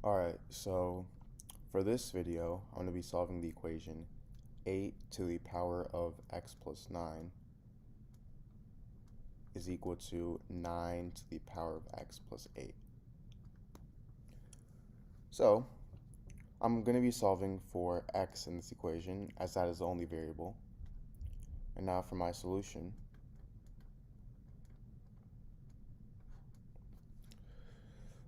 Alright, so for this video, I'm going to be solving the equation 8 to the power of x plus 9 is equal to 9 to the power of x plus 8. So, I'm going to be solving for x in this equation, as that is the only variable. And now for my solution.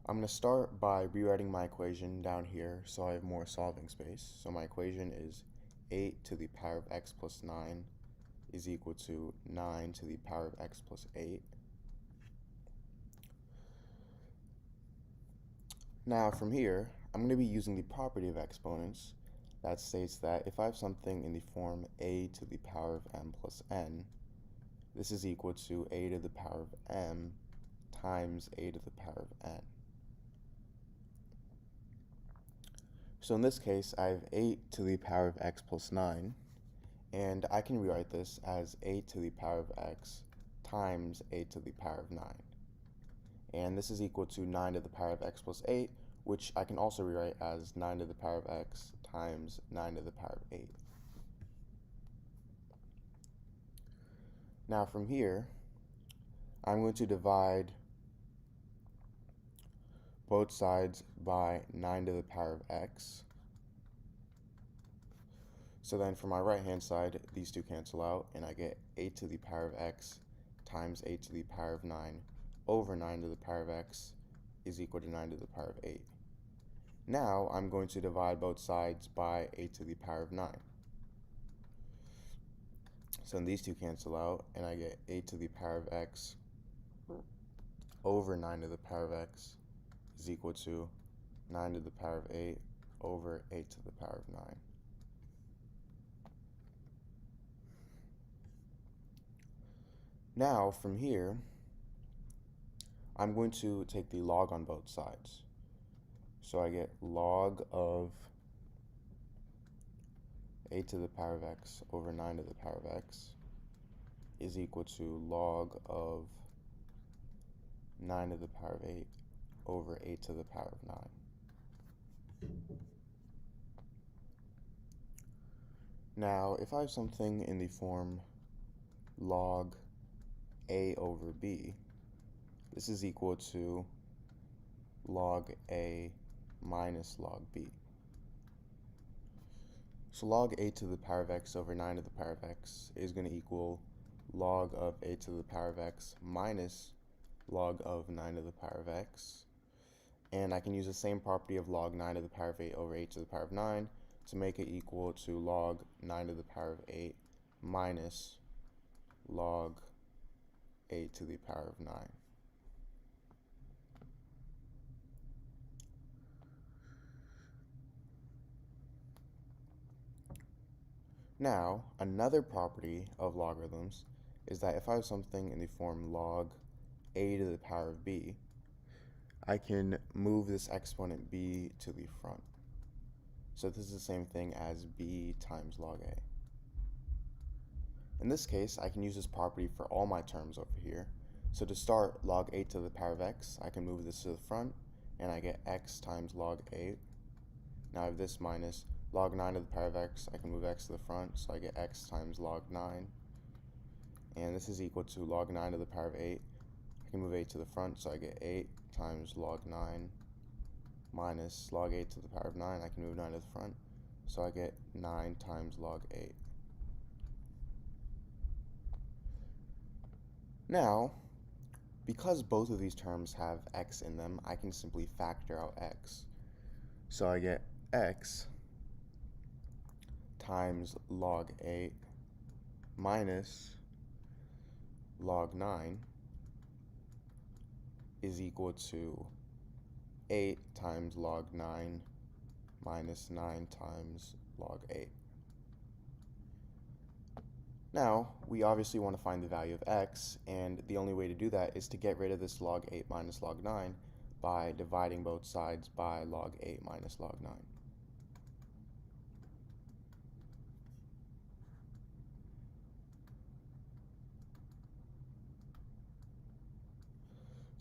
I'm going to start by rewriting my equation down here so I have more solving space. So my equation is 8 to the power of x plus 9 is equal to 9 to the power of x plus 8. Now from here, I'm going to be using the property of exponents that states that if I have something in the form a to the power of m plus n, this is equal to a to the power of m times a to the power of n. So in this case, I have 8 to the power of x plus 9, and I can rewrite this as 8 to the power of x times 8 to the power of 9. And this is equal to 9 to the power of x plus 8, which I can also rewrite as 9 to the power of x times 9 to the power of 8. Now from here, I'm going to divide both sides by 9 to the power of x. So then for my right hand side, these two cancel out, and I get 8 to the power of x times 8 to the power of 9 over 9 to the power of x is equal to 9 to the power of 8. Now I'm going to divide both sides by 8 to the power of 9. So then these two cancel out, and I get 8 to the power of x over 9 to the power of x is equal to 9 to the power of 8 over 8 to the power of 9. Now from here, I'm going to take the log on both sides. So I get log of 8 to the power of x over 9 to the power of x is equal to log of 9 to the power of 8 over 8 to the power of 9. Now, if I have something in the form log a over b, this is equal to log a minus log b. So log 8 to the power of x over 9 to the power of x is going to equal log of 8 to the power of x minus log of 9 to the power of x. And I can use the same property of log 9 to the power of 8 over 8 to the power of 9 to make it equal to log 9 to the power of 8 minus log 8 to the power of 9. Now, another property of logarithms is that if I have something in the form log a to the power of b, I can move this exponent b to the front. So this is the same thing as b times log a. In this case, I can use this property for all my terms over here. So to start, log 8 to the power of x, I can move this to the front, and I get x times log 8. Now I have this minus log 9 to the power of x, I can move x to the front, so I get x times log 9. And this is equal to log 9 to the power of 8. I can move 8 to the front, so I get 8 times log 9 minus log 8 to the power of 9. I can move 9 to the front, so I get 9 times log 8. Now, because both of these terms have x in them, I can simply factor out x. So I get x times log 8 minus log 9 is equal to 8 times log 9 minus 9 times log 8. Now, we obviously want to find the value of x, and the only way to do that is to get rid of this log 8 minus log 9 by dividing both sides by log 8 minus log 9.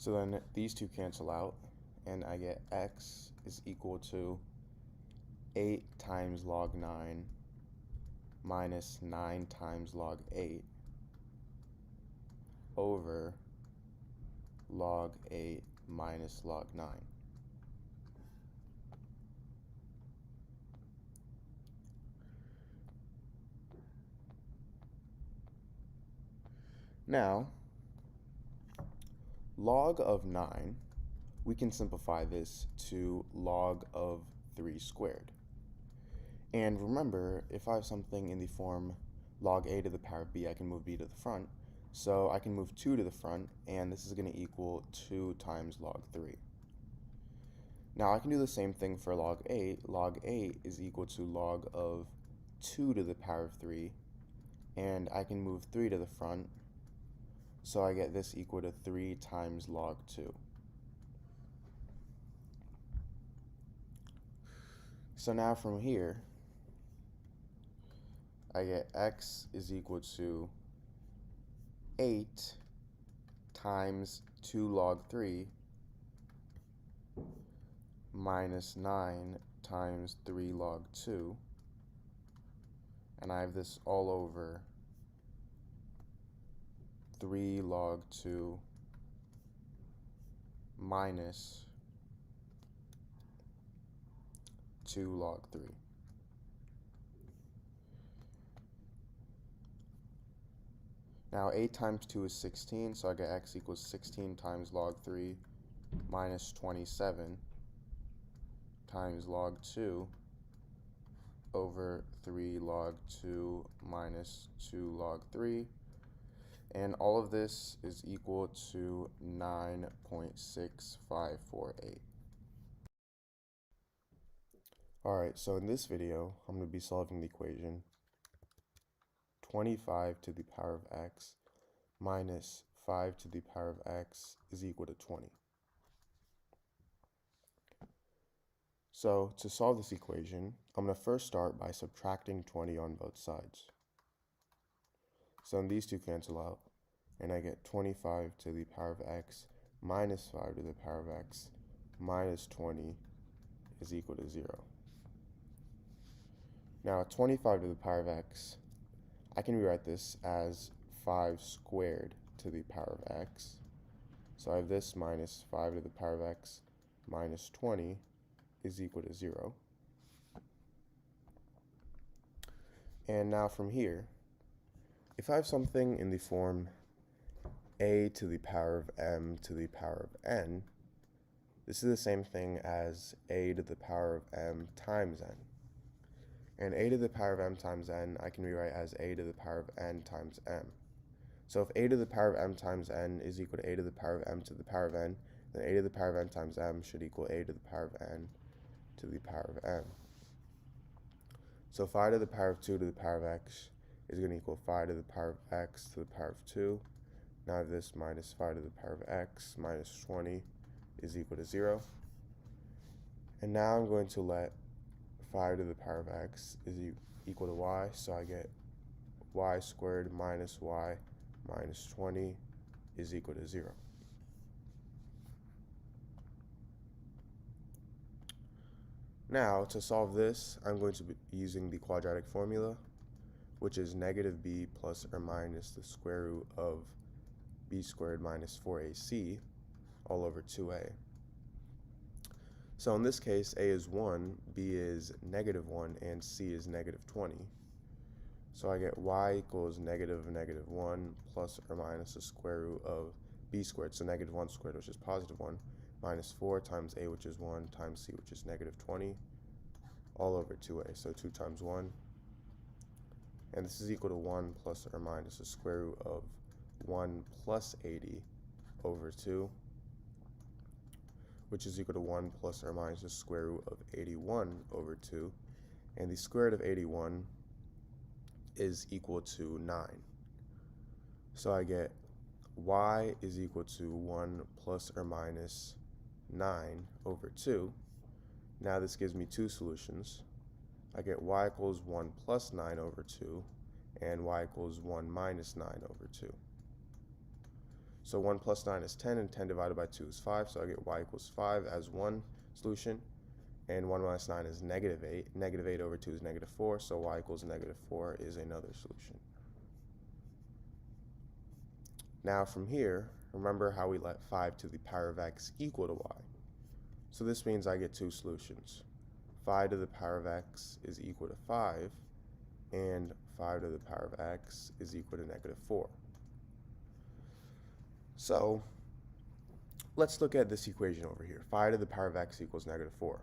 So then these two cancel out, and I get x is equal to 8 times log 9 minus 9 times log 8 over log 8 minus log 9. Now, log of 9, we can simplify this to log of 3 squared. And remember, if I have something in the form log a to the power of b, I can move b to the front. So I can move 2 to the front, and this is going to equal 2 times log 3. Now I can do the same thing for log 8. Log 8 is equal to log of 2 to the power of 3, and I can move 3 to the front, so I get this equal to 3 times log 2. So now from here, I get x is equal to 8 times 2 log 3 minus 9 times 3 log 2, and I have this all over 3 log 2 minus 2 log 3. Now 8 times 2 is 16, so I get x equals 16 times log 3 minus 27 times log 2 over 3 log 2 minus 2 log 3. And all of this is equal to 9.6548. Alright, so in this video, I'm going to be solving the equation 25 to the power of x minus 5 to the power of x is equal to 20. So to solve this equation, I'm going to first start by subtracting 20 on both sides. So then these two cancel out, and I get 25 to the power of x minus 5 to the power of x minus 20 is equal to 0. Now 25 to the power of x, I can rewrite this as 5 squared to the power of x. So I have this minus 5 to the power of x minus 20 is equal to 0. And now from here, if I have something in the form a to the power of m to the power of n, this is the same thing as a to the power of m times n. And a to the power of m times n, I can rewrite as a to the power of n times m. So if a to the power of m times n is equal to a to the power of m to the power of n, then a to the power of n times m should equal a to the power of n to the power of m. So 5 to the power of 2 to the power of x is going to equal 5 to the power of x to the power of 2. Now I have this minus 5 to the power of x minus 20 is equal to 0. And now I'm going to let 5 to the power of x is equal to y, so I get y squared minus y minus 20 is equal to 0. Now, to solve this, I'm going to be using the quadratic formula, which is negative b plus or minus the square root of b squared minus 4ac all over 2a. So in this case, a is 1, b is negative 1, and c is negative 20. So I get y equals negative 1 plus or minus the square root of b squared, so negative 1 squared, which is positive 1, minus 4 times a, which is 1, times c, which is negative 20, all over 2a, so 2 times 1. And this is equal to 1 plus or minus the square root of 1 plus 80 over 2, which is equal to 1 plus or minus the square root of 81 over 2. And the square root of 81 is equal to 9. So I get y is equal to 1 plus or minus 9 over 2. Now this gives me two solutions. I get y equals 1 plus 9 over 2 and y equals 1 minus 9 over 2. So 1 plus 9 is 10, and 10 divided by 2 is 5, so I get y equals 5 as one solution. And 1 minus 9 is negative 8. Negative 8 over 2 is negative 4, so y equals negative 4 is another solution. Now from here, remember how we let 5 to the power of x equal to y. So this means I get two solutions. 5 to the power of x is equal to 5, and 5 to the power of x is equal to negative 4. So let's look at this equation over here. 5 to the power of x equals negative 4.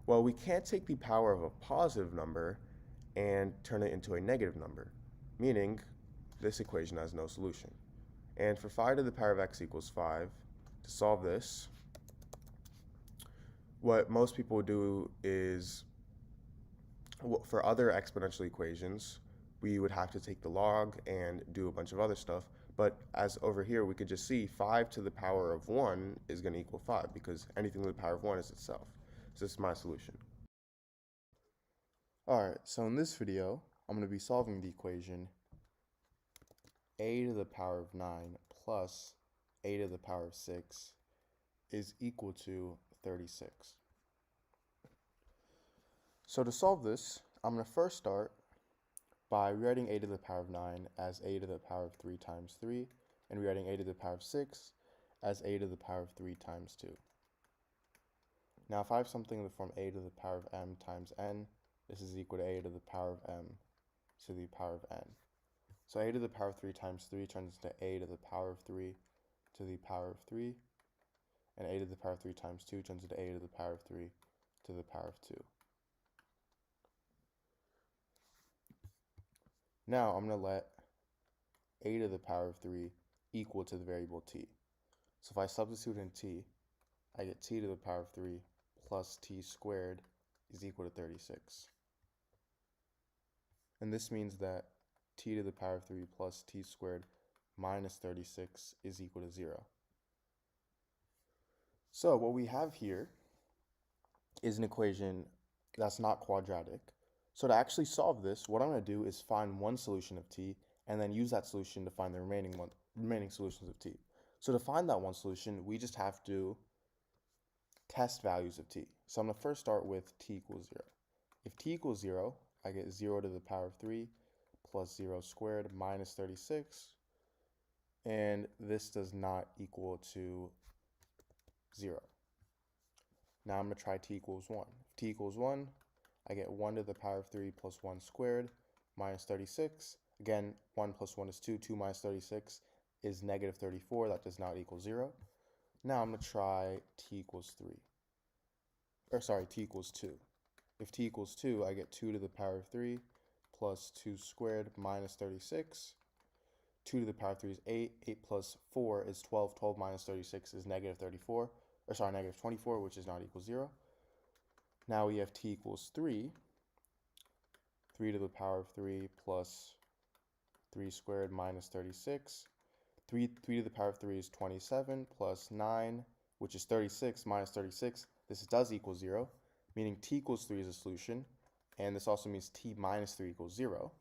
Well, we can't take the power of a positive number and turn it into a negative number, meaning this equation has no solution. And for 5 to the power of x equals 5, to solve this, what most people do is, for other exponential equations, we would have to take the log and do a bunch of other stuff. But as over here, we could just see 5 to the power of 1 is going to equal 5, because anything to the power of 1 is itself. So this is my solution. Alright, so in this video, I'm going to be solving the equation a to the power of 9 plus a to the power of 6 is equal to 36. So to solve this, I'm going to first start by rewriting a to the power of 9 as a to the power of 3 times 3, and rewriting a to the power of 6 as a to the power of 3 times 2. Now if I have something in the form a to the power of m times n, this is equal to a to the power of m to the power of n. So a to the power of 3 times 3 turns into a to the power of 3 to the power of 3, and a to the power of 3 times 2 turns into a to the power of 3 to the power of 2. Now I'm going to let a to the power of 3 equal to the variable t. So if I substitute in t, I get t to the power of 3 plus t squared is equal to 36. And this means that t to the power of 3 plus t squared minus 36 is equal to 0. So what we have here is an equation that's not quadratic. So to actually solve this, what I'm going to do is find one solution of t and then use that solution to find the remaining solutions of t. So to find that one solution, we just have to test values of t. So I'm going to first start with t equals 0. If t equals 0, I get 0 to the power of 3 plus 0 squared minus 36, and this does not equal to 0. Now I'm going to try t equals 1. If t equals 1, I get 1 to the power of 3 plus 1 squared minus 36. Again, 1 plus 1 is 2. 2 minus 36 is negative 34. That does not equal 0. Now I'm going to try t equals 2. If t equals 2, I get 2 to the power of 3 plus 2 squared minus 36. 2 to the power of 3 is 8. 8 plus 4 is 12. 12 minus 36 is negative 24, which is not equal to 0. Now we have t equals 3. 3 to the power of 3 plus 3 squared minus 36. 3 to the power of 3 is 27 plus 9, which is 36 minus 36. This does equal 0, meaning t equals 3 is a solution, and this also means t minus 3 equals 0.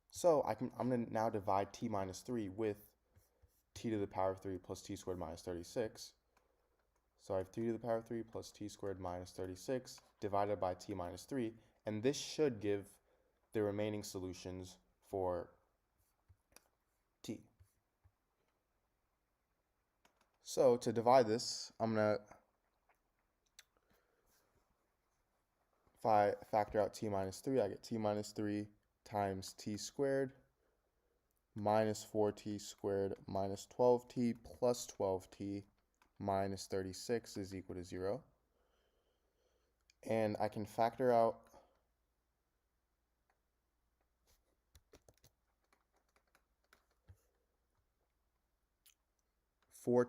So I'm going to now divide t minus 3 with t to the power of 3 plus t squared minus 36. So I have 3 to the power of 3 plus t squared minus 36 divided by t minus 3, and this should give the remaining solutions for t. So to divide this, I'm going to, if I factor out t minus 3, I get t minus 3 times t squared minus 4t squared minus 12t plus 12t minus 36 is equal to 0. And I can factor out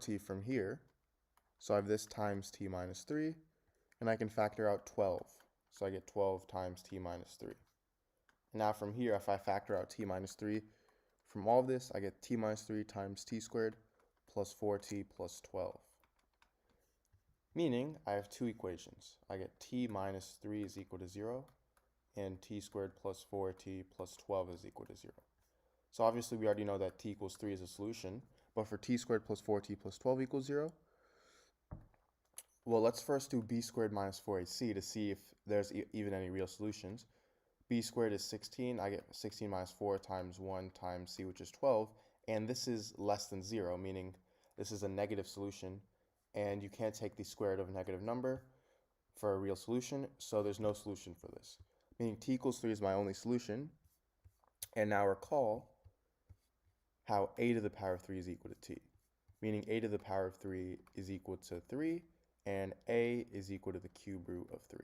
t from here. So I have this times t minus 3, and I can factor out 12. So I get 12 times t minus 3. Now from here, if I factor out t minus 3, from all of this, I get t minus 3 times t squared plus 4t plus 12. Meaning, I have two equations. I get t minus 3 is equal to 0, and t squared plus 4t plus 12 is equal to 0. So obviously, we already know that t equals 3 is a solution, but for t squared plus 4t plus 12 equals 0. Well, let's first do b squared minus 4ac to see if there's even any real solutions. B squared is 16. I get 16 minus 4 times 1 times c, which is 12. And this is less than 0, meaning this is a negative solution. And you can't take the square root of a negative number for a real solution, so there's no solution for this. Meaning t equals 3 is my only solution. And now recall how a to the power of 3 is equal to t. Meaning a to the power of 3 is equal to 3, and a is equal to the cube root of 3.